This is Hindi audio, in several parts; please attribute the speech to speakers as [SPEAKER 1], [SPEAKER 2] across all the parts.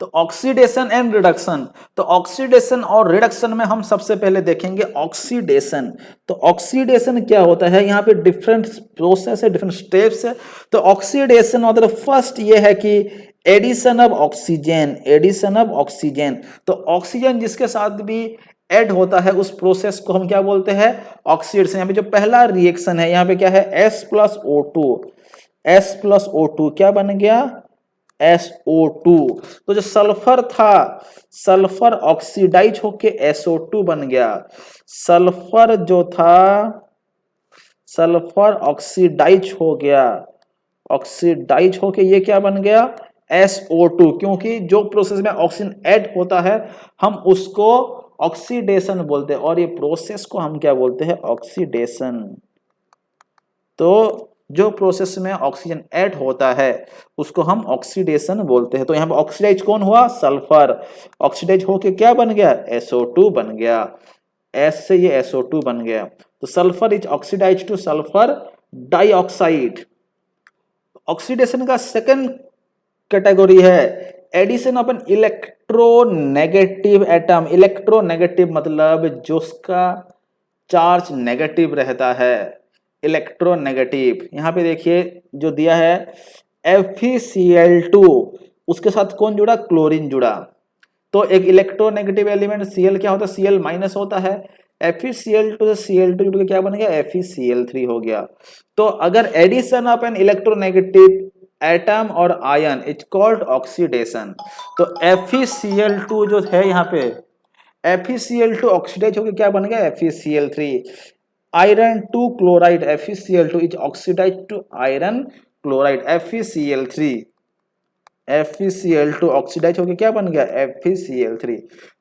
[SPEAKER 1] तो ऑक्सीडेशन एंड रिडक्शन, तो ऑक्सीडेशन और रिडक्शन में हम सबसे पहले देखेंगे ऑक्सीडेशन। तो ऑक्सीडेशन क्या होता है, यहाँ पे डिफरेंट प्रोसेस है, डिफरेंट स्टेप्स है। तो ऑक्सीडेशन मतलब फर्स्ट ये है कि addition of oxygen, addition of oxygen. तो ऑक्सीजन जिसके साथ भी ऐड होता है उस प्रोसेस को हम क्या बोलते हैं, ऑक्सीडेशन। यहाँ पे जो पहला रिएक्शन है, यहाँ पे क्या है, S plus O two, S plus O two क्या बन गया, SO2। तो जो सल्फर था, सल्फर ऑक्सीडाइज होके SO2 बन गया। सल्फर जो था, सल्फर ऑक्सीडाइज हो गया, ऑक्सीडाइज होके ये क्या बन गया, SO2। क्योंकि जो प्रोसेस में ऑक्सीजन ऐड होता है हम उसको ऑक्सीडेशन बोलते हैं, और ये प्रोसेस को हम क्या बोलते हैं, ऑक्सीडेशन। तो जो प्रोसेस में ऑक्सीजन ऐड होता है उसको हम ऑक्सीडेशन बोलते हैं। तो यहाँ पे ऑक्सीडाइज कौन हुआ, सल्फर, ऑक्सीडाइज होके क्या बन गया, SO2 बन गया, S से ये SO2 बन गया। तो sulphur is oxidise to sulphur dioxide. Oxidation का सेकंड कैटेगरी है addition of an electronegative atom. Electronegative मतलब जो उसका चार्ज नेगेटिव रहता है, इलेक्ट्रोनेगेटिव। यहाँ पे देखिए जो दिया है FeCl2, उसके साथ कौन जुड़ा, क्लोरीन जुड़ा। तो एक इलेक्ट्रोनेगेटिव एलिमेंट Cl क्या होता है, Cl माइनस होता है। FeCl2 से Cl2 जुड़ के क्या बन गया, FeCl3 हो गया। तो अगर addition of an electronegative atom और आयन इज कॉल्ड ऑक्सीडेशन। तो FeCl2 जो है यहाँ पे, FeCl2 ऑक्सीडाइज होकर क्या बन गया, FeCl3। Iron two chloride, FeCl2 is oxidise to iron chloride, FeCl3। FeCl2 oxidise होकर क्या बन गया, FeCl3।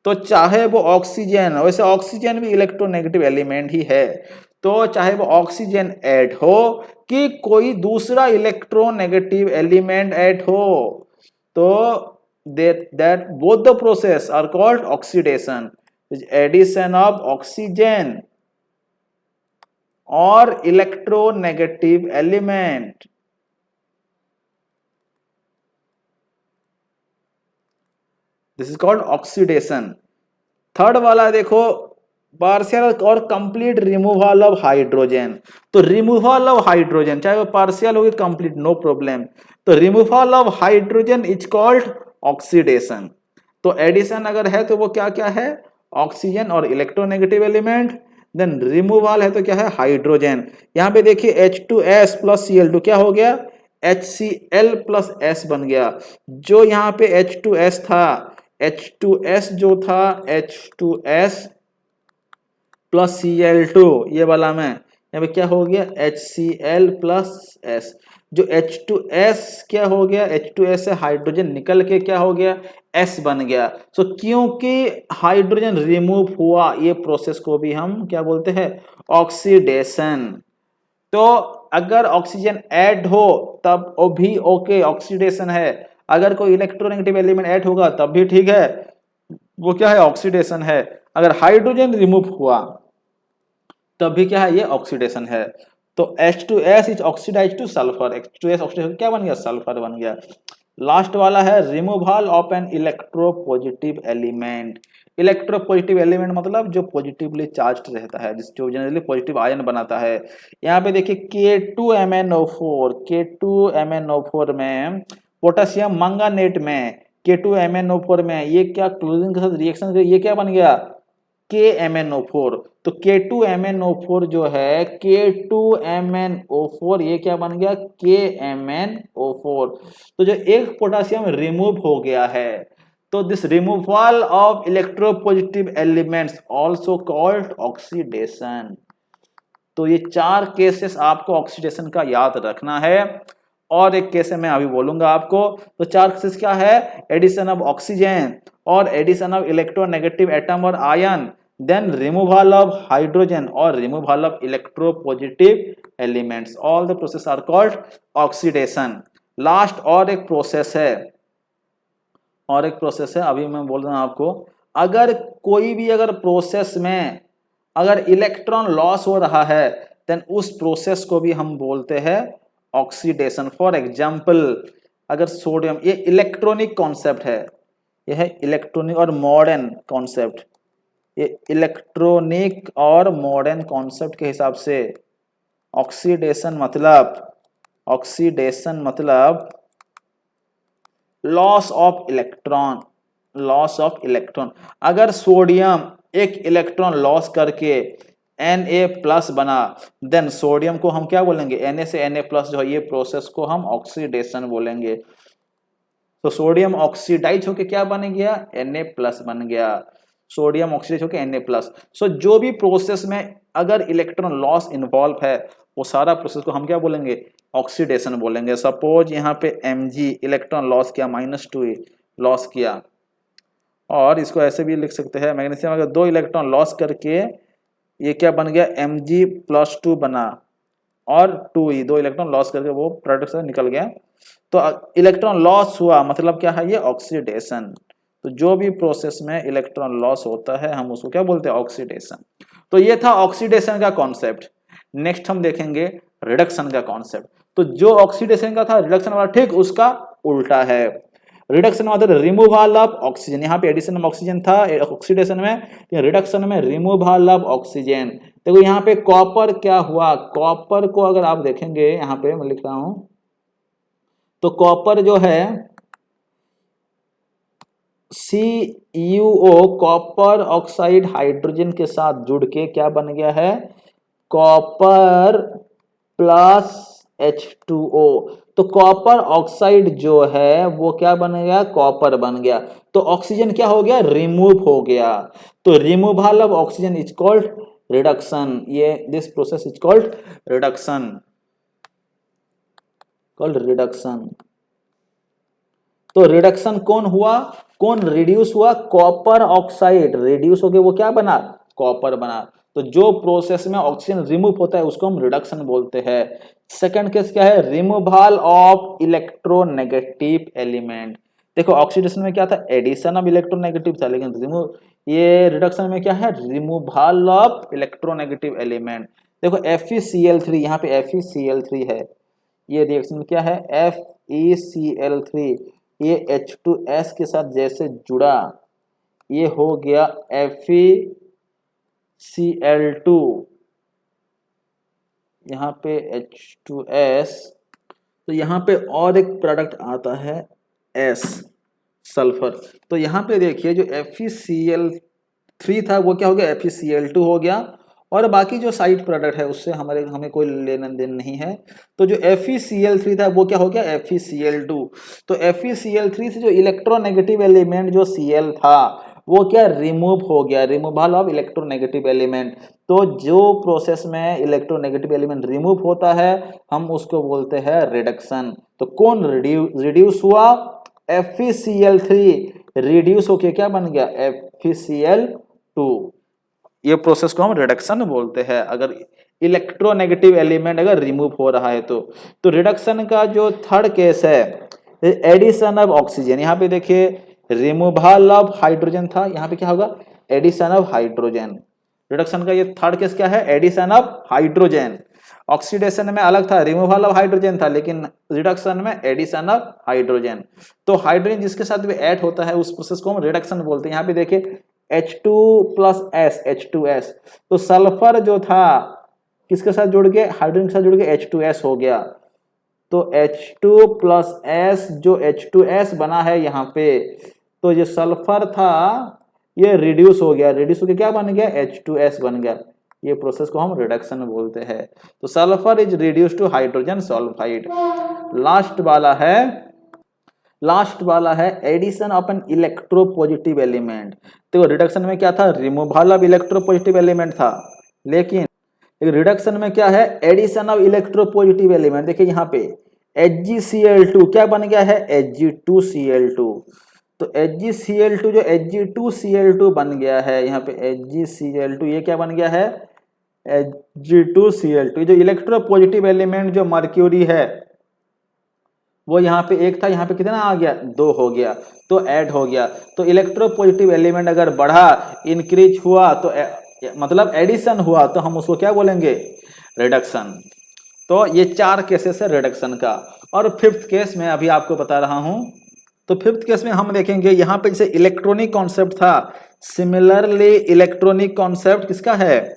[SPEAKER 1] तो चाहे वो ऑक्सीजन, वैसे ऑक्सीजन भी इलेक्ट्रोनेगेटिव एलिमेंट ही है, तो चाहे वो ऑक्सीजन ऐड हो कि कोई दूसरा इलेक्ट्रोनेगेटिव एलिमेंट ऐड हो, तो that both the process are called oxidation, addition of oxygen or electronegative element। This is called oxidation. Third वाला देखो, पार्शियल और कंप्लीट रिमूवल ऑफ हाइड्रोजन। तो रिमूवल ऑफ हाइड्रोजन चाहे वो पार्शियल हो गया कंप्लीट, नो प्रॉब्लम। तो removal of hydrogen is called oxidation. तो एडिशन अगर है तो वो क्या क्या है, ऑक्सीजन और इलेक्ट्रोनेगेटिव एलिमेंट। देन रिमूवल है तो क्या है, हाइड्रोजन। यहाँ पे देखिए H2S प्लस Cl2 क्या हो गया, HCl प्लस S बन गया। जो यहाँ पे H2S था, H2S जो था, H2S प्लस Cl2, ये वाला में यहाँ पे क्या हो गया, HCl प्लस S। जो H2S क्या हो गया, H2S से हाइड्रोजन निकल के क्या हो गया, S बन गया। सो क्योंकि हाइड्रोजन रिमूव हुआ, ये प्रोसेस को भी हम क्या बोलते हैं, ऑक्सीडेशन। तो अगर ऑक्सीजन ऐड हो तब वो भी ओके, ऑक्सीडेशन है। अगर कोई इलेक्ट्रोनेगेटिव एलिमेंट ऐड होगा तब भी ठीक है, वो क्या है, ऑक्सीडेशन है। अगर हाइड्रोजन रिमूव हुआ तब भी क्या है, ये ऑक्सीडेशन है। तो H2S is oxidise to sulphur, H2S oxidise क्या बन गया, सल्फर बन गया। लास्ट वाला है removal of an electropositive element. Electropositive element मतलब जो पॉजिटिवली चार्ज्ड रहता है, जो जनरली पॉजिटिव आयन बनाता है। यहाँ पे देखिए K2MnO4, K2MnO4 में पोटेशियम मंगानेट में, K2MnO4 में ये क्या क्लोरीन के साथ रिएक्शन कर, ये क्या बन गया, KMnO4। तो K2MnO4 जो है, K2MnO4 ये क्या बन गया, KMnO4। तो जो एक पोटेशियम रिमूव हो गया है, तो this removal of electropositive elements also called oxidation. तो ये चार केसेस आपको ऑक्सीडेशन का याद रखना है, और एक केस मैं अभी बोलूंगा आपको। तो चार केसेस क्या है, एडिशन ऑफ ऑक्सीजन और एडिशन ऑफ इलेक्ट्रोनेगेटिव एटम और ion, then removal of hydrogen और removal of electropositive elements. All the process are called oxidation. Last और एक प्रोसेस है, और एक प्रोसेस है अभी मैं बोल रहा हूं आपको। अगर कोई भी अगर प्रोसेस में अगर इलेक्ट्रॉन लॉस हो रहा है, देन उस प्रोसेस को भी हम बोलते हैं ऑक्सीडेशन। फॉर एग्जाम्पल अगर सोडियम, ये इलेक्ट्रॉनिक कॉन्सेप्ट है, यह है इलेक्ट्रॉनिक और मॉडर्न कॉन्सेप्ट। ये इलेक्ट्रॉनिक और मॉडर्न कॉन्सेप्ट के हिसाब से ऑक्सीडेशन मतलब loss of electron. Loss of electron, अगर सोडियम एक इलेक्ट्रॉन लॉस करके Na+ बना, देन सोडियम को हम क्या बोलेंगे, Na से Na+ जो है ये प्रोसेस को हम ऑक्सीडेशन बोलेंगे। तो सोडियम ऑक्सीडाइज होके क्या बन गया, Na+ बन गया। सोडियम ऑक्सीडाइज होके Na+। सो जो भी प्रोसेस में अगर इलेक्ट्रॉन लॉस इन्वॉल्व है वो सारा प्रोसेस को हम क्या बोलेंगे, ऑक्सीडेशन बोलेंगे। सपोज यहाँ पे Mg इलेक्ट्रॉन लॉस किया, -2 लॉस किया, और इसको ऐसे भी लिख सकते हैं, मैग्नीशियम अगर 2 इलेक्ट्रॉन लॉस करके ये क्या बन गया, Mg+2 बना, और 2e 2 इलेक्ट्रॉन लॉस करके वो प्रोडक्ट से निकल गया। तो इलेक्ट्रॉन लॉस हुआ मतलब क्या है, ये ऑक्सीडेशन। तो जो भी प्रोसेस में इलेक्ट्रॉन लॉस होता है हम उसको क्या बोलते हैं, ऑक्सीडेशन। तो ये था ऑक्सीडेशन का कॉन्सेप्ट। नेक्स्ट हम देखेंगे रिडक्शन का कॉन्सेप्ट। तो जो ऑक्सीडेशन का था, रिडक्शन वाला ठीक उसका उल्टा है। रिडक्शन मतलब रिमूवल ऑफ ऑक्सीजन, यहाँ पे एडिशन ऑफ ऑक्सीजन था ऑक्सीडेशन में, रिडक्शन में रिमूवल ऑफ ऑक्सीजन। देखो यहाँ पे कॉपर क्या हुआ, कॉपर को अगर आप देखेंगे, यहाँ पे मैं लिख रहा हूं, तो कॉपर जो है CuO कॉपर ऑक्साइड हाइड्रोजन के साथ जुड़ के क्या बन गया है, कॉपर प्लस H2O। तो कॉपर ऑक्साइड जो है वो क्या बन गया, कॉपर बन गया। तो ऑक्सीजन क्या हो गया, रिमूव हो गया। तो removal of oxygen is called reduction. ये this process is called reduction, तो रिडक्शन कौन हुआ, कौन रिड्यूस हुआ, कॉपर ऑक्साइड रिड्यूस हो गया, वो क्या बना, कॉपर बना। तो जो प्रोसेस में ऑक्सीजन रिमूव होता है उसको हम रिडक्शन बोलते हैं। सेकंड केस क्या है, रिमूवल ऑफ इलेक्ट्रोनेगेटिव एलिमेंट। देखो ऑक्सीडेशन में क्या था, एडिशन ऑफ इलेक्ट्रोनेगेटिव था, लेकिन ये रिडक्शन में क्या है, रिमूवल ऑफ इलेक्ट्रोनेगेटिव एलिमेंट। देखो FeCl3, यहाँ पे FeCl3 है, ये रिएक्शन क्या है, FeCl3, ये H2S के साथ जैसे जुड़ा, ये हो गया FeCl2, यहाँ पे H2S। तो यहाँ पे और एक प्रोडक्ट आता है S, सल्फर। तो यहाँ पे देखिए जो FeCl3 था वो क्या हो गया, FeCl2 हो गया, और बाकी जो साइड प्रोडक्ट है उससे हमें कोई लेना देन नहीं है। तो जो FeCl3 था वो क्या हो गया, FeCl2। तो FeCl3 से जो इलेक्ट्रोनेगेटिव एलिमेंट जो Cl था वो क्या, रिमूव हो गया, रिमूवल ऑफ इलेक्ट्रोनेगेटिव एलिमेंट। तो जो प्रोसेस में इलेक्ट्रोनेगेटिव एलिमेंट रिमूव होता है हम उसको बोलते हैं रिडक्शन। तो कौन रिड्यूस हुआ, FeCl3 रिड्यूस होके क्या बन गया, FeCl2। ये प्रोसेस को हम रिडक्शन बोलते हैं, अगर इलेक्ट्रोनेगेटिव एलिमेंट अगर रिमूव हो रहा है तो रिडक्शन का जो थर्ड केस है, एडिशन ऑफ ऑक्सीजन। यहाँ पे देखिए रिमूवल ऑफ हाइड्रोजन था, यहाँ पे क्या होगा, एडिशन ऑफ हाइड्रोजन। रिडक्शन का ये थर्ड केस क्या है, एडिशन ऑफ हाइड्रोजन। ऑक्सीडेशन में अलग था, रिमूवल ऑफ हाइड्रोजन था, लेकिन रिडक्शन में एडिशन ऑफ हाइड्रोजन। तो हाइड्रोजन जिसके साथ भी ऐड होता है उस प्रोसेस को हम रिडक्शन बोलते हैं। यहाँ पे देखिए H2+S, H2S। तो सल्फर जो था किसके साथ जुड़ गए, हाइड्रोजन के साथ जुड़ के H2S हो गया। तो H2+S जो H2S बना है यहाँ पे, तो ये सल्फर था ये रिड्यूस हो गया, रिड्यूस होकर क्या बन गया, H2S बन गया। ये प्रोसेस को हम रिडक्शन बोलते हैं। तो sulphur is reduce to hydrogen sulphide. Last वाला है addition of an electropositive element. देखो रिडक्शन में क्या था, रिमूवल ऑफ इलेक्ट्रोपॉजिटिव एलिमेंट था, लेकिन रिडक्शन में क्या है, एडिशन ऑफ इलेक्ट्रोपॉजिटिव एलिमेंट। देखिए यहाँ पे HgCl2 क्या बन गया है, Hg2Cl2। तो HgCl2 जो Hg2Cl2 बन गया है, यहाँ पे HgCl2 ये क्या बन गया है, Hg2Cl2। जो इलेक्ट्रोपॉजिटिव एलिमेंट जो मर्क्यूरी है वो यहाँ पे एक था, यहाँ पे कितना आ गया, 2 हो गया, तो ऐड हो गया। तो इलेक्ट्रोपॉजिटिव एलिमेंट अगर बढ़ा, इंक्रीज हुआ, तो मतलब एडिशन हुआ, तो हम उसको क्या बोलेंगे, रिडक्शन। तो ये 4 केसेस है रिडक्शन का। और फिफ्थ केस मैं अभी आपको बता रहा हूं, तो फिफ्थ केस में हम देखेंगे यहाँ पे जैसे इलेक्ट्रॉनिक कॉन्सेप्ट था, सिमिलरली इलेक्ट्रॉनिक कॉन्सेप्ट किसका है,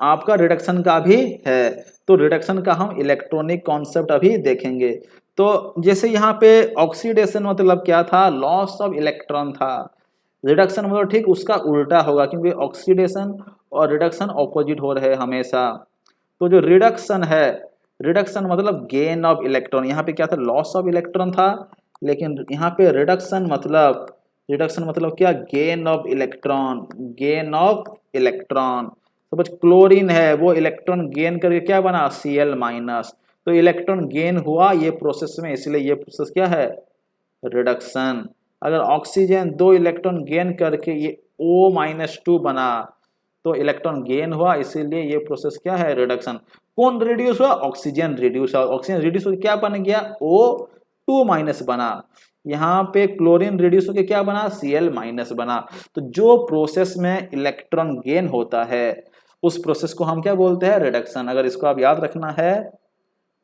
[SPEAKER 1] आपका रिडक्शन का भी है। तो रिडक्शन का हम इलेक्ट्रॉनिक कॉन्सेप्ट अभी देखेंगे। तो जैसे यहाँ पे ऑक्सीडेशन मतलब क्या था, लॉस ऑफ इलेक्ट्रॉन था। रिडक्शन मतलब ठीक उसका उल्टा होगा, क्योंकि ऑक्सीडेशन और रिडक्शन ऑपोजिट हो रहे हैं हमेशा। तो जो रिडक्शन है, रिडक्शन मतलब गेन ऑफ इलेक्ट्रॉन, यहाँ पे क्या था, लॉस ऑफ इलेक्ट्रॉन था, लेकिन यहाँ पे रिडक्शन मतलब क्या, gain of electron, gain of electron. Suppose chlorine है, वो इलेक्ट्रॉन गेन करके क्या बना, Cl माइनस, तो इलेक्ट्रॉन गेन हुआ ये प्रोसेस में, इसलिए ये प्रोसेस क्या है, रिडक्शन। अगर ऑक्सीजन 2 इलेक्ट्रॉन गेन करके ये O-2 बना, तो इलेक्ट्रॉन गेन हुआ, इसीलिए ये प्रोसेस क्या है, रिडक्शन। कौन रिड्यूस हुआ, ऑक्सीजन रिड्यूस हुआ, ऑक्सीजन रिड्यूस होकर क्या बन गया, O2- बना। यहाँ पे क्लोरीन रिड्यूस होकर क्या बना, Cl- बना। तो जो प्रोसेस में इलेक्ट्रॉन गेन होता है उस प्रोसेस को हम क्या बोलते हैं, रिडक्शन। अगर इसको आप याद रखना है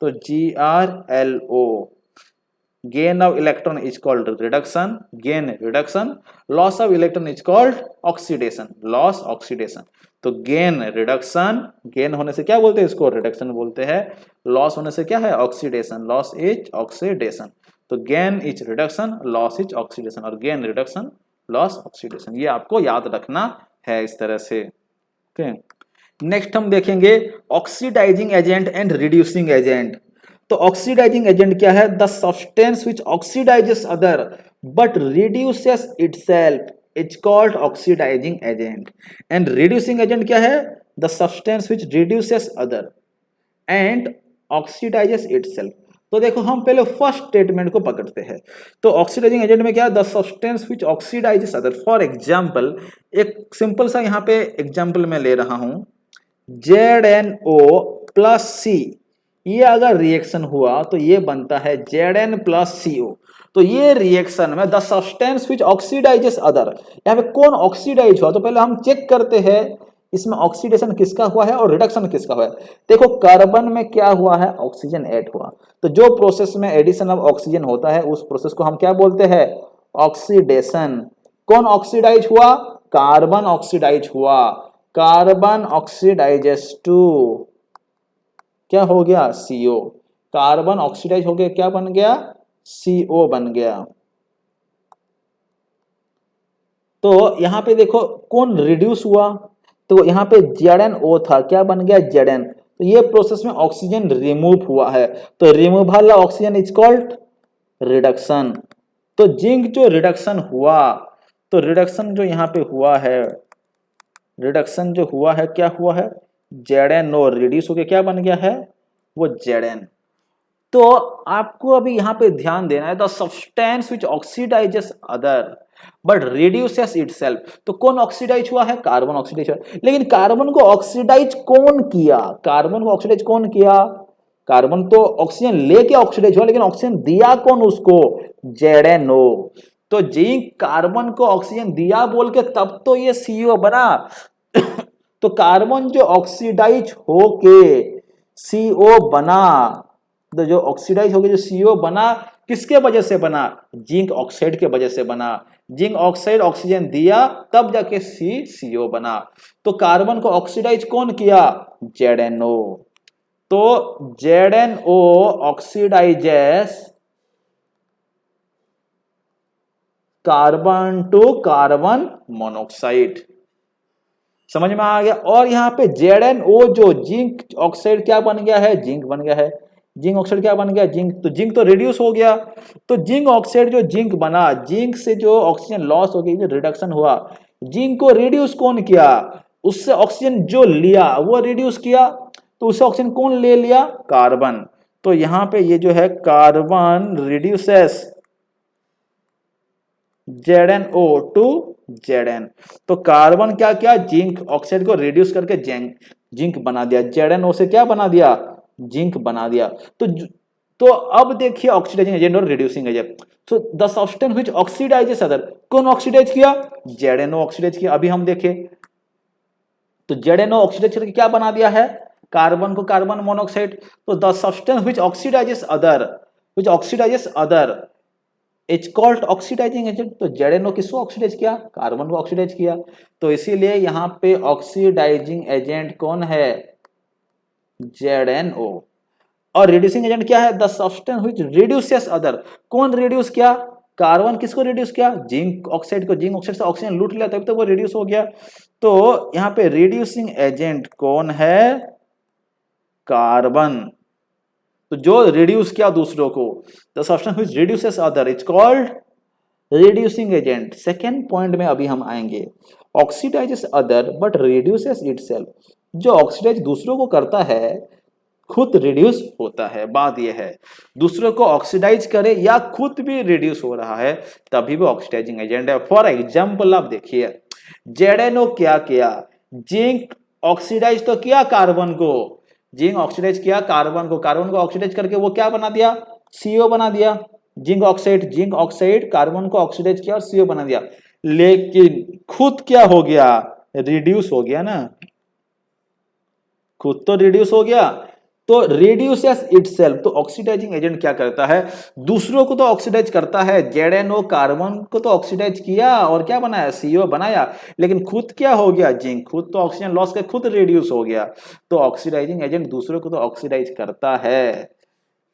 [SPEAKER 1] तो GRLO, gain of electron is called reduction, gain reduction, loss of electron is called oxidation, loss oxidation। तो गेन रिडक्शन, गेन होने से क्या बोलते हैं, इसको रिडक्शन बोलते हैं। लॉस होने से क्या है, ऑक्सीडेशन, लॉस इज ऑक्सीडेशन। तो gain is reduction, loss is oxidation, और गेन रिडक्शन, लॉस ऑक्सीडेशन, ये आपको याद रखना है इस तरह से। ओके, नेक्स्ट हम देखेंगे oxidising agent and reducing agent. तो ऑक्सीडाइजिंग एजेंट क्या है, the substance which oxidises other but reduces itself is called oxidising agent. And reducing agent क्या है, the substance which reduces other and oxidises itself. तो देखो हम पहले फर्स्ट स्टेटमेंट को पकड़ते हैं। तो ऑक्सीडाइजिंग एजेंट में क्या है, the substance which oxidises other. For example, एक सिंपल सा यहाँ पे एग्जांपल मैं ले रहा हूं, ZnO प्लस C, ये अगर रिएक्शन हुआ तो ये बनता है Zn प्लस CO। तो ये रिएक्शन में the substance which oxidises other, यहाँ पे कौन ऑक्सीडाइज हुआ, तो पहले हम चेक करते हैं इसमें ऑक्सीडेशन किसका हुआ है और रिडक्शन किसका हुआ है। देखो कार्बन में क्या हुआ है, ऑक्सीजन ऐड हुआ। तो जो प्रोसेस में एडिशन ऑफ ऑक्सीजन होता है उस प्रोसेस को हम क्या बोलते हैं, ऑक्सीडेशन। कौन ऑक्सीडाइज हुआ, कार्बन ऑक्सीडाइज हुआ, कार्बन ऑक्सीडाइजेस टू क्या हो गया, CO। कार्बन ऑक्सीडाइज हो गया, क्या बन गया, CO बन गया। तो यहां पे देखो कौन रिड्यूस हुआ, तो यहां पे ZnO था, क्या बन गया, Zn। तो ये प्रोसेस में ऑक्सीजन रिमूव हुआ है, तो removal of oxygen is called reduction. तो जिंक जो रिडक्शन हुआ, तो रिडक्शन जो यहां पे हुआ है, रिडक्शन जो हुआ है क्या हुआ है, ZnO रिड्यूस होकर क्या बन गया है, वो Zn। तो आपको अभी यहां पे ध्यान देना है, the substance which oxidises other but reduces itself. तो कौन ऑक्सीडाइज हुआ है, कार्बन ऑक्सीडाइज हुआ, लेकिन कार्बन को ऑक्सीडाइज कौन किया, कार्बन को ऑक्सीडाइज कौन किया, कार्बन तो ऑक्सीजन लेके ऑक्सीडाइज हुआ, लेकिन ऑक्सीजन दिया कौन उसको, ZnO। तो जिंक कार्बन को ऑक्सीजन दिया बोल के तब तो ये CO बना। तो कार्बन जो ऑक्सीडाइज होके CO बना, तो जो ऑक्सीडाइज हो गया, जो CO बना, किसके वजह से बना, जिंक ऑक्साइड के वजह से बना। जिंक ऑक्साइड ऑक्सीजन दिया तब जाके CO बना। तो कार्बन को ऑक्सीडाइज कौन किया, ZnO। तो ZnO oxidises carbon to carbon monoxide, समझ में आ गया। और यहां पे ZnO जो जिंक ऑक्साइड क्या बन गया है, जिंक बन गया है, जिंक ऑक्साइड क्या बन गया, जिंक। तो जिंक तो रिड्यूस हो गया, तो जिंक ऑक्साइड जो जिंक बना, जिंक से जो ऑक्सीजन लॉस हो गई, जो रिडक्शन हुआ, जिंक को रिड्यूस कौन किया, उससे ऑक्सीजन जो लिया वो रिड्यूस किया, तो उससे ऑक्सीजन कौन ले लिया, कार्बन। तो यहां पे ये जो है carbon reduces ZnO to Zn। तो कार्बन क्या किया, जिंक ऑक्साइड को रिड्यूस करके जिंक बना दिया, ZnO से क्या बना दिया, जिंक बना दिया। तो अब देखिए ऑक्सीडाइजिंग एजेंट और रिड्यूसिंग एजेंट। तो the substance which oxidises other, कौन ऑक्सीडाइज किया, ZnO ऑक्सीडाइज किया। अभी हम देखें तो ZnO ऑक्सीडाइज करके क्या बना दिया है, कार्बन को कार्बन मोनोऑक्साइड। तो the substance which oxidises other it's called oxidising agent. तो ZnO किसको ऑक्सीडाइज किया? कार्बन को ऑक्सीडाइज किया। तो इसीलिए यहाँ पे ऑक्सीडाइजिंग एजेंट कौन है? ZnO। और रिड्यूसिंग एजेंट क्या है? The substance which reduces other. कौन रिड्यूस किया? कार्बन किसको रिड्यूस किया? जिंक ऑक्साइड को। जिंक ऑक्साइड से ऑक्सीजन लूट लिया तभी तो वो रिड्यूस हो गया। तो यहाँ पे रिड्यूसिंग एजेंट कौन है? कार्बन। तो जो रिड्यूस किया दूसरों को, the substance which reduces other is called reducing agent. Second point में अभी हम आएंगे। Oxidises other but reduces itself. जो ऑक्सीडाइज दूसरों को करता है खुद रिड्यूस होता है। बात यह है दूसरों को ऑक्सीडाइज करे या खुद भी रिड्यूस हो रहा है तभी वो ऑक्सीडाइजिंग एजेंट है। फॉर एग्जांपल आप देखिए ZnO क्या किया? जिंक ऑक्सीडाइज तो किया कार्बन को, जिंक ऑक्सीडाइज किया कार्बन को, कार्बन को ऑक्सीडाइज करके वो क्या बना दिया? CO बना दिया। जिंक ऑक्साइड कार्बन को ऑक्सीडाइज किया और CO बना दिया। लेकिन खुद क्या हो गया? रिड्यूस हो गया ना, खुद तो रिड्यूस हो गया। तो रिड्यूसेस इटसेल्फ। तो ऑक्सीडाइजिंग एजेंट क्या करता है? दूसरों को तो ऑक्सीडाइज करता है। ZnO कार्बन को तो ऑक्सीडाइज किया और क्या बनाया? CO बनाया। लेकिन खुद क्या हो गया? जिंक खुद तो ऑक्सीजन लॉस के खुद रिड्यूस हो गया। तो ऑक्सीडाइजिंग एजेंट दूसरों को तो ऑक्सीडाइज करता है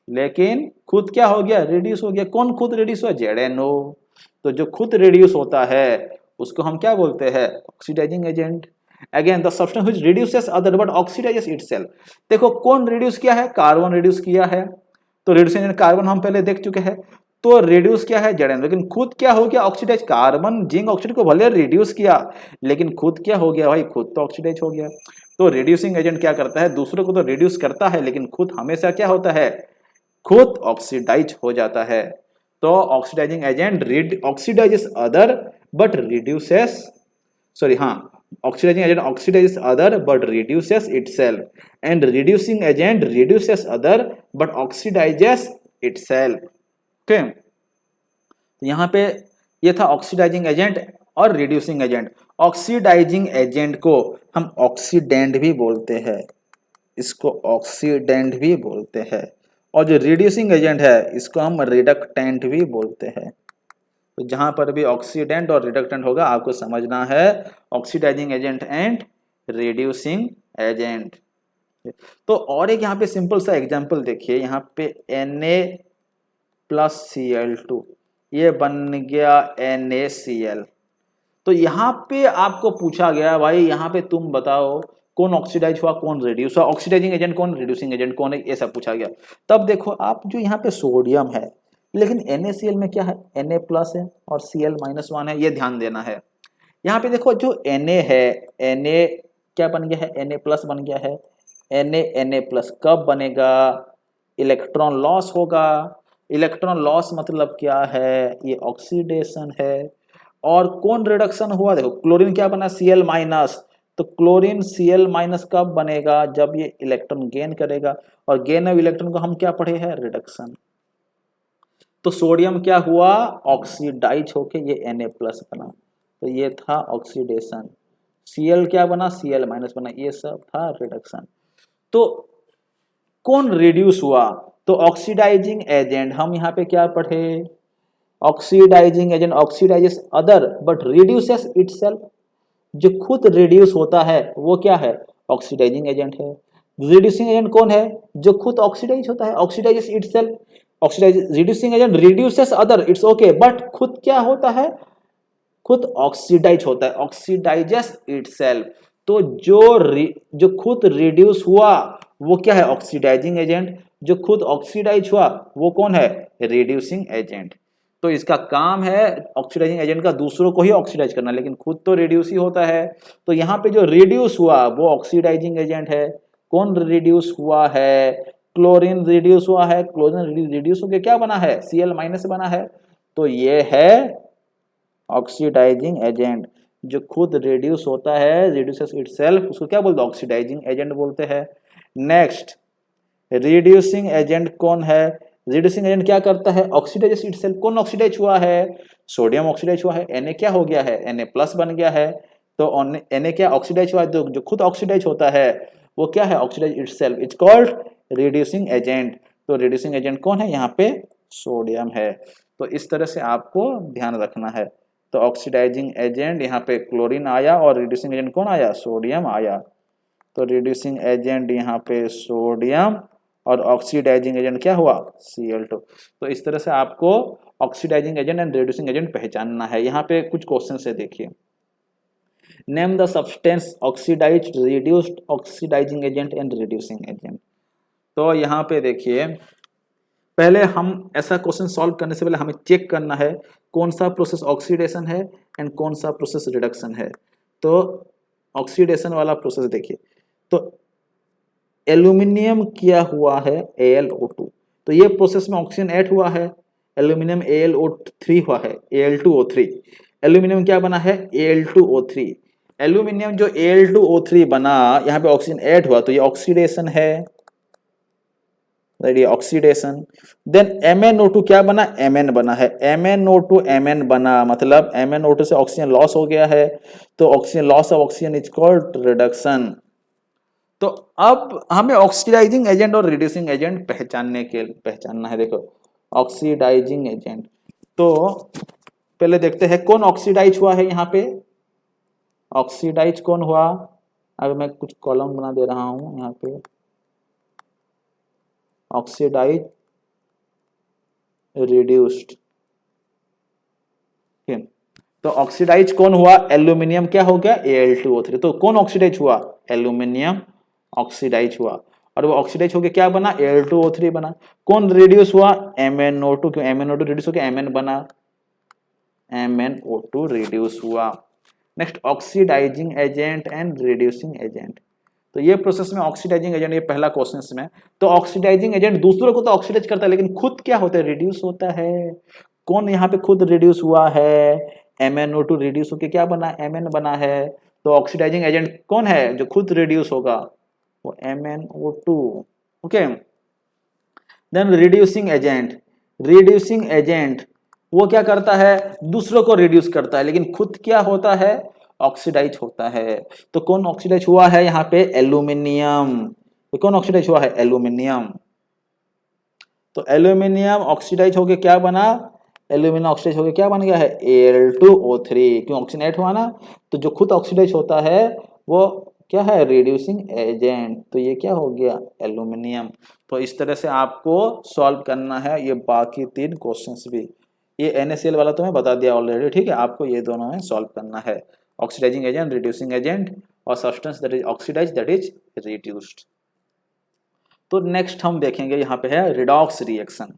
[SPEAKER 1] लेकिन खुद क्या हो गया? रिड्यूस हो गया। कौन खुद रिड्यूस हुआ? ZnO। तो जो खुद रिड्यूस होता है उसको हम क्या बोलते हैं? Oxidising agent. Again the substance which reduces other but oxidises itself. देखो कौन रिड्यूस किया है? कार्बन रिड्यूस किया है। तो रिड्यूसिंग एजेंट कार्बन हम पहले देख चुके हैं। तो रिड्यूस क्या है? ZnO। लेकिन खुद क्या हो गया? ऑक्सीडाइज। कार्बन जिंक ऑक्साइड को भले रिड्यूस किया लेकिन खुद क्या हो गया भाई? खुद तो ऑक्सीडाइज हो गया। तो रिड्यूसिंग एजेंट क्या करता है? दूसरों को तो रिड्यूस करता है लेकिन खुद हमेशा क्या होता है? खुद ऑक्सीडाइज हो जाता है। तो oxidising agent oxidises other but reduces, sorry हाँ, oxidizing agent oxidises other but reduces itself and reducing agent reduces other but oxidises itself. Okay, तो यहाँ पे ये था ऑक्सीडाइजिंग एजेंट और रिड्यूसिंग एजेंट। ऑक्सीडाइजिंग एजेंट को हम ऑक्सीडेंट भी बोलते हैं, इसको ऑक्सीडेंट भी बोलते हैं। और जो रिड्यूसिंग एजेंट है इसको हम रिडक्टेंट भी बोलते हैं। तो जहां पर भी ऑक्सीडेंट और रिडक्टेंट होगा आपको समझना है oxidising agent and reducing agent. तो और एक यहाँ पे सिंपल सा एग्जांपल देखिए, यहाँ पे Na+Cl2 ये बन गया NaCl। तो यहाँ पे आपको पूछा गया भाई यहाँ पे तुम बताओ कौन ऑक्सीडाइज हुआ कौन रिड्यूस हुआ, ऑक्सीडाइजिंग एजेंट कौन, रिड्यूसिंग एजेंट कौन है, ये सब पूछा गया। तब देखो आप जो यहाँ पे सोडियम है लेकिन NaCl में क्या है? Na+ है और Cl-1 है, ये ध्यान देना है। यहाँ पे देखो जो Na है, Na क्या बन गया है? Na+ बन गया है। Na कब बनेगा? इलेक्ट्रॉन लॉस होगा। इलेक्ट्रॉन लॉस मतलब क्या है? ये ऑक्सीडेशन है। और कौन रिडक्शन हुआ? देखो क्लोरीन क्या बना? Cl-। तो क्लोरीन Cl- कब बनेगा? जब ये इलेक्ट्रॉन गेन करेगा। और गेन ऑफ इलेक्ट्रॉन को हम क्या पढ़े हैं? रिडक्शन। तो सोडियम क्या हुआ? ऑक्सीडाइज होके ये Na+ बना, तो ये था ऑक्सीडेशन। Cl क्या बना? Cl- बना, ये सब था रिडक्शन। तो कौन रिड्यूस हुआ? तो ऑक्सीडाइजिंग एजेंट हम यहाँ पे क्या पढ़े? Oxidising agent oxidises other but reduces itself. जो खुद रिड्यूस होता है वो क्या है? ऑक्सीडाइजिंग एजेंट है। रिड्यूसिंग एजेंट कौन है? जो खुद ऑक्सीडाइज होता है, oxidises itself. Oxidise reducing agent reduces other, it's okay, but खुद क्या होता है? खुद ऑक्सीडाइज होता है, ऑक्सीडाइजेस इटसेल्फ। तो जो खुद रिड्यूस हुआ वो क्या है? Oxidising agent. जो खुद ऑक्सीडाइज हुआ वो कौन है? Reducing agent. तो इसका काम है ऑक्सीडाइजिंग एजेंट का दूसरों को ही ऑक्सीडाइज करना, लेकिन खुद तो रिड्यूस ही होता है। तो यहाँ पे जो रिड्यूस हुआ वो ऑक्सीडाइजिंग एजेंट है। कौन रिड्यूस हुआ है? क्लोरीन रिड्यूस हुआ है। क्लोरीन रिड्यूस होकर क्या बना है? Cl- बना है। तो ये है ऑक्सीडाइजिंग एजेंट। जो खुद रिड्यूस होता है, रिड्यूसेस इटसेल्फ, उसको क्या बोलते हैं? ऑक्सीडाइजिंग एजेंट बोलते हैं। नेक्स्ट, रिड्यूसिंग एजेंट कौन है? रिड्यूसिंग एजेंट क्या करता है? Oxidises itself. कौन ऑक्सीडाइज हुआ है? सोडियम ऑक्सीडाइज हुआ है। Na क्या हो गया है? Na+ बन गया है। तो Na क्या ऑक्सीडाइज हुआ है? जो खुद ऑक्सीडाइज होता है वो क्या है? Oxidise itself, it's called reducing agent. तो रिड्यूसिंग एजेंट कौन है यहाँ पे? सोडियम है। तो इस तरह से आपको ध्यान रखना है। तो ऑक्सीडाइजिंग एजेंट यहाँ पे क्लोरीन आया और रिड्यूसिंग एजेंट कौन आया, सोडियम आया। तो रिड्यूसिंग एजेंट यहाँ पे सोडियम और ऑक्सीडाइजिंग एजेंट क्या हुआ, Cl2। तो इस तरह से आपको oxidising agent and reducing agent पहचानना है। यहाँ पे कुछ क्वेश्चन है, देखिए। Name the substance oxidised, reduced, oxidising agent and reducing agent. तो यहाँ पे देखिए, पहले हम ऐसा क्वेश्चन सॉल्व करने से पहले हमें चेक करना है कौन सा प्रोसेस ऑक्सीडेशन है एंड कौन सा प्रोसेस रिडक्शन है। तो ऑक्सीडेशन वाला प्रोसेस देखिए, तो एल्यूमिनियम किया हुआ है AlO2, तो ये प्रोसेस में ऑक्सीजन ऐड हुआ है, एल्यूमिनियम AlO3 हुआ है, Al2O3। एल्यूमिनियम क्या बना है, Al2O3। एल्यूमिनियम जो Al2O3 बना, यहाँ पे ऑक्सीजन ऐड हुआ, तो ये ऑक्सीडेशन है, ऑक्सीडेशन। देन MnO2 क्या बना, Mn बना है, MnO2 Mn बना, मतलब MnO2 से ऑक्सीजन लॉस हो गया है, तो oxygen loss of oxygen is called reduction. तो अब हमें ऑक्सीडाइजिंग एजेंट और रिड्यूसिंग एजेंट पहचानना है। देखो ऑक्सीडाइजिंग एजेंट, तो पहले देखते हैं कौन ऑक्सीडाइज हुआ है। यहाँ पे ऑक्सीडाइज कौन हुआ, अब मैं कुछ कॉलम बना दे रहा हूं यहाँ पे, ऑक्सीडाइज, रिड्यूस्ड। तो ऑक्सीडाइज कौन हुआ, एल्यूमिनियम क्या हो गया, Al2O3। तो कौन ऑक्सीडाइज हुआ, एल्यूमिनियम ऑक्सीडाइज हुआ, और वो ऑक्सीडाइज होके क्या बना, Al2O3 बना। कौन रिड्यूस हुआ, MnO2, क्यों MnO2 रिड्यूस होके Mn बना, MnO2 रिड्यूस हुआ। Next oxidising agent and reducing agent. तो ये प्रोसेस में ऑक्सीडाइजिंग एजेंट, ये पहला क्वेश्चन में। तो ऑक्सीडाइजिंग एजेंट दूसरों को तो ऑक्सीडाइज करता है, लेकिन खुद क्या होता है, रिड्यूस होता है। कौन यहाँ पे खुद रिड्यूस हुआ है, MnO2 रिड्यूस होके क्या बना, Mn बना है। तो ऑक्सीडाइजिंग एजेंट कौन है जो खुद रिड्यूस होगा, वो MnO2। Okay, then reducing agent, reducing agent वो क्या करता है, दूसरों को रिड्यूस करता है, लेकिन खुद क्या होता है, ऑक्सीडाइज होता है। तो कौन ऑक्सीडाइज हुआ है यहाँ पे, एल्यूमिनियम। तो कौन ऑक्सीडाइज हुआ है, एल्यूमिनियम। तो एल्यूमिनियम ऑक्सीडाइज होके क्या बना, एल्यूमिनियम ऑक्सीडाइज होके क्या बन गया है, Al2O3, क्यों ऑक्सीजन ऐड हुआ ना। तो जो खुद ऑक्सीडाइज होता है वो क्या है, रिड्यूसिंग एजेंट। तो ये क्या हो गया, एल्यूमिनियम। तो इस तरह से आपको सॉल्व करना है ये बाकी तीन क्वेश्चंस भी। ये NaCl वाला तो मैं बता दिया ऑलरेडी, ठीक है। आपको ये दोनों में सॉल्व करना है, ऑक्सीडाइजिंग एजेंट, रिड्यूसिंग एजेंट, और substance that is oxidise that is reduced. तो नेक्स्ट हम देखेंगे यहाँ पे है रिडॉक्स रिएक्शन।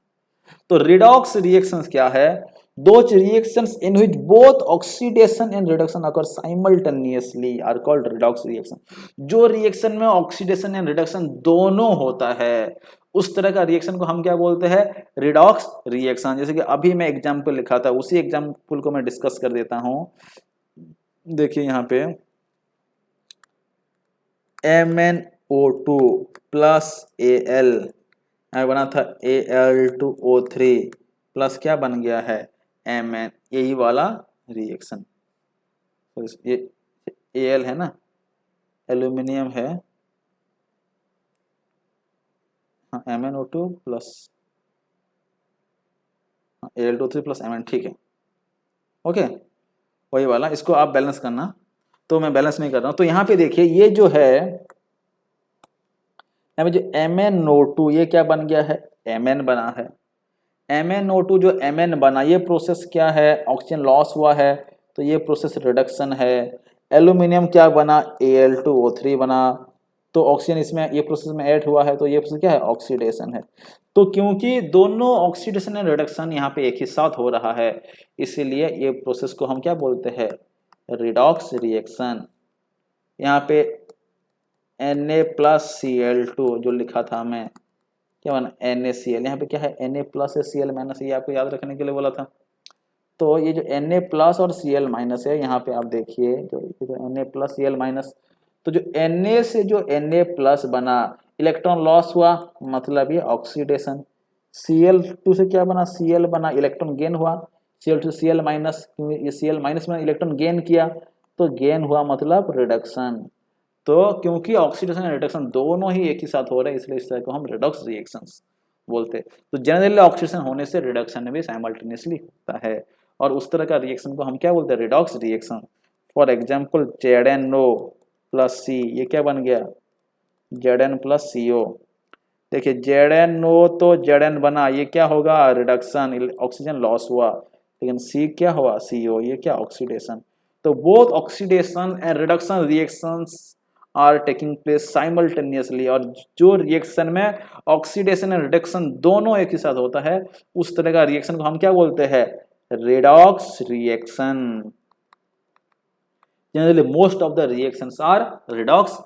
[SPEAKER 1] तो रिडॉक्स रिएक्शंस क्या है, those reactions in which both oxidation and reduction occur simultaneously are called redox reaction. जो रिएक्शन में ऑक्सीडेशन एंड रिडक्शन दोनों होता है, उस तरह का रिएक्शन को हम क्या बोलते हैं, रिडॉक्स रिएक्शन। जैसे कि अभी मैं एग्जाम्पल लिखा था, उसी एग्जाम्पल को मैं डिस्कस कर देता हूं। देखिए यहाँ पे MnO2 प्लस Al बना था Al2O3 प्लस क्या बन गया है, Mn, यही वाला रिएक्शन। तो ये Al है ना, एल्यूमिनियम है, हाँ, MnO2 plus Al2O3 plus Mn, ठीक है, ओके, वही वाला। इसको आप बैलेंस करना, तो मैं बैलेंस नहीं कर रहा हूं। तो यहाँ पे देखिए ये जो है, यहाँ पे जो MnO2 ये क्या बन गया है, Mn बना है। MnO2 जो Mn बना, ये प्रोसेस क्या है, ऑक्सीजन लॉस हुआ है, तो ये प्रोसेस रिडक्शन है। एल्यूमिनियम क्या बना, Al2O3 बना, तो ऑक्सीजन इसमें ये प्रोसेस में ऐड हुआ है, तो ये प्रोसेस क्या है, ऑक्सीडेशन है। तो क्योंकि दोनों ऑक्सीडेशन एंड रिडक्शन यहाँ पे एक ही साथ हो रहा है, इसीलिए ये प्रोसेस को हम क्या बोलते हैं, रिडॉक्स रिएक्शन। यहाँ पे Na प्लस Cl2 जो लिखा था मैं, क्या बना, NaCl, यहाँ पे क्या है, Na प्लस है, Cl माइनस, ये आपको याद रखने के लिए बोला था। तो ये जो Na प्लस और Cl माइनस है, यहाँ पे आप देखिए जो Na प्लस Cl माइनस, तो जो Na से जो Na प्लस बना, इलेक्ट्रॉन लॉस हुआ, मतलब ये ऑक्सीडेशन। Cl2 से क्या बना, Cl बना, इलेक्ट्रॉन गेन हुआ, Cl2 Cl माइनस, क्योंकि ये Cl माइनस में इलेक्ट्रॉन गेन किया, तो गेन हुआ मतलब रिडक्शन। तो क्योंकि ऑक्सीडेशन एंड रिडक्शन दोनों ही एक ही साथ हो रहे हैं, इसलिए इस तरह को हम रिडॉक्स रिएक्शंस बोलते हैं। तो जनरली ऑक्सीडेशन होने से रिडक्शन भी साइमल्टेनियसली होता है, और उस तरह का रिएक्शन को हम क्या बोलते हैं, redox reaction. For example ZnO plus C, ये क्या बन गया, Zn प्लस CO। देखिए ZnO तो Zn बना, ये क्या होगा, रिडक्शन, ऑक्सीजन लॉस हुआ, लेकिन C क्या हुआ, CO, ये क्या, ऑक्सीडेशन। तो both oxidation and reduction reactions are taking place simultaneously, और जो रिएक्शन में ऑक्सीडेशन एंड रिडक्शन दोनों एक ही साथ होता है, उस तरह का रिएक्शन को हम क्या बोलते हैं, redox reaction. Generally most of the reactions are redox